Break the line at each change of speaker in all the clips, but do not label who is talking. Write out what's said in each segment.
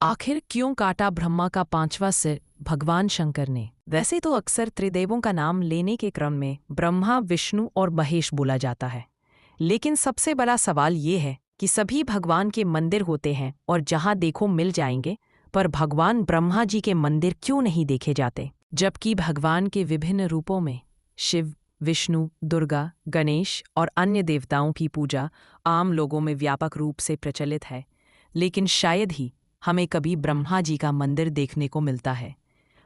आखिर क्यों काटा ब्रह्मा का पांचवा सिर भगवान शंकर ने? वैसे तो अक्सर त्रिदेवों का नाम लेने के क्रम में ब्रह्मा, विष्णु और महेश बोला जाता है, लेकिन सबसे बड़ा सवाल ये है कि सभी भगवान के मंदिर होते हैं और जहां देखो मिल जाएंगे, पर भगवान ब्रह्मा जी के मंदिर क्यों नहीं देखे जाते? जबकि भगवान के विभिन्न रूपों में शिव, विष्णु, दुर्गा, गणेश और अन्य देवताओं की पूजा आम लोगों में व्यापक रूप से प्रचलित है, लेकिन शायद ही हमें कभी ब्रह्मा जी का मंदिर देखने को मिलता है।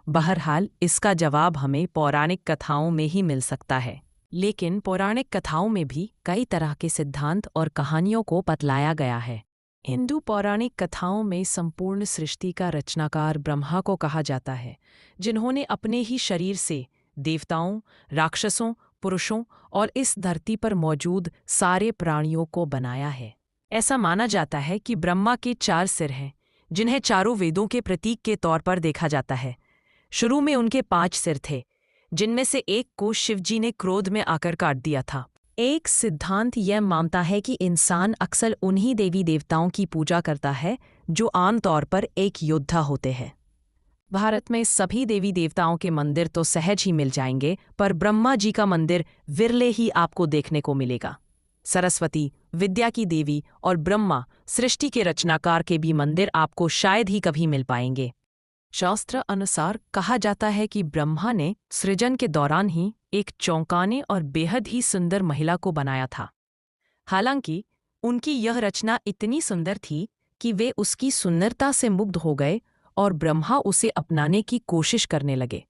बहरहाल इसका जवाब हमें पौराणिक कथाओं में ही मिल सकता है। लेकिन पौराणिक कथाओं में भी कई तरह के सिद्धांत और कहानियों को बतलाया गया है। हिंदू पौराणिक कथाओं में संपूर्ण सृष्टि का रचनाकार ब्रह्मा को कहा जाता है, जिन्होंने अपने ही शरीर से देवताओं, राक्षसों, पुरुषों और इस धरती पर मौजूद सारे प्राणियों को बनाया है। ऐसा माना जाता है कि ब्रह्मा के 4 सिर हैं, जिन्हें चारों वेदों के प्रतीक के तौर पर देखा जाता है। शुरू में उनके 5 सिर थे, जिनमें से एक को शिवजी ने क्रोध में आकर काट दिया था। एक सिद्धांत यह मानता है कि इंसान अक्सर उन्हीं देवी देवताओं की पूजा करता है जो आमतौर पर एक योद्धा होते हैं। भारत में सभी देवी देवताओं के मंदिर तो सहज ही मिल जाएंगे, पर ब्रह्मा जी का मंदिर विरले ही आपको देखने को मिलेगा। सरस्वती, विद्या की देवी और ब्रह्मा, सृष्टि के रचनाकार के भी मंदिर आपको शायद ही कभी मिल पाएंगे। शास्त्र अनुसार कहा जाता है कि ब्रह्मा ने सृजन के दौरान ही एक चौंकाने और बेहद ही सुंदर महिला को बनाया था। हालांकि उनकी यह रचना इतनी सुंदर थी कि वे उसकी सुंदरता से मुग्ध हो गए और ब्रह्मा उसे अपनाने की कोशिश करने लगे।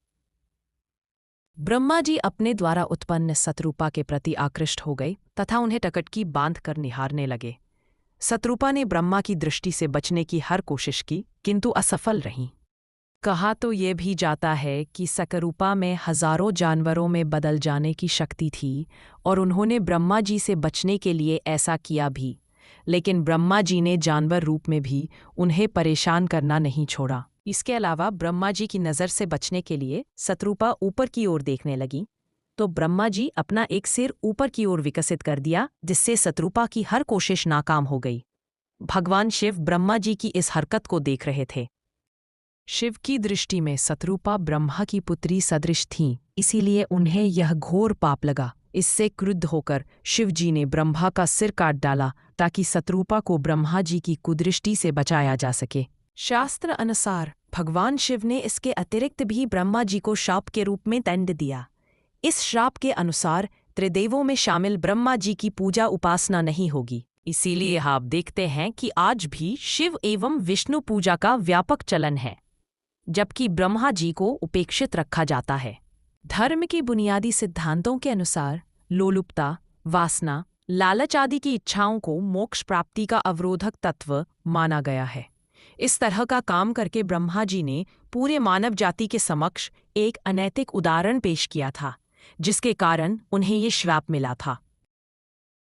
ब्रह्मा जी अपने द्वारा उत्पन्न शतरूपा के प्रति आकृष्ट हो गए तथा उन्हें टकटकी बांध कर निहारने लगे। शतरूपा ने ब्रह्मा की दृष्टि से बचने की हर कोशिश की, किंतु असफल रहीं। कहा तो ये भी जाता है कि शकरूपा में हजारों जानवरों में बदल जाने की शक्ति थी और उन्होंने ब्रह्मा जी से बचने के लिए ऐसा किया भी, लेकिन ब्रह्मा जी ने जानवर रूप में भी उन्हें परेशान करना नहीं छोड़ा। इसके अलावा ब्रह्मा जी की नज़र से बचने के लिए शतरूपा ऊपर की ओर देखने लगी, तो ब्रह्मा जी अपना एक सिर ऊपर की ओर विकसित कर दिया, जिससे शतरूपा की हर कोशिश नाकाम हो गई। भगवान शिव ब्रह्मा जी की इस हरकत को देख रहे थे। शिव की दृष्टि में शतरूपा ब्रह्मा की पुत्री सदृश थीं, इसीलिए उन्हें यह घोर पाप लगा। इससे क्रुद्ध होकर शिव जी ने ब्रह्मा का सिर काट डाला ताकि शतरूपा को ब्रह्मा जी की कुदृष्टि से बचाया जा सके। शास्त्र अनुसार भगवान शिव ने इसके अतिरिक्त भी ब्रह्मा जी को शाप के रूप में दंड दिया। इस श्राप के अनुसार त्रिदेवों में शामिल ब्रह्मा जी की पूजा उपासना नहीं होगी। इसीलिए आप देखते हैं कि आज भी शिव एवं विष्णु पूजा का व्यापक चलन है, जबकि ब्रह्मा जी को उपेक्षित रखा जाता है। धर्म के बुनियादी सिद्धांतों के अनुसार लोलुपता, वासना, लालच आदि की इच्छाओं को मोक्ष प्राप्ति का अवरोधक तत्व माना गया है। इस तरह का काम करके ब्रह्मा जी ने पूरे मानव जाति के समक्ष एक अनैतिक उदाहरण पेश किया था, जिसके कारण उन्हें ये श्राप मिला था।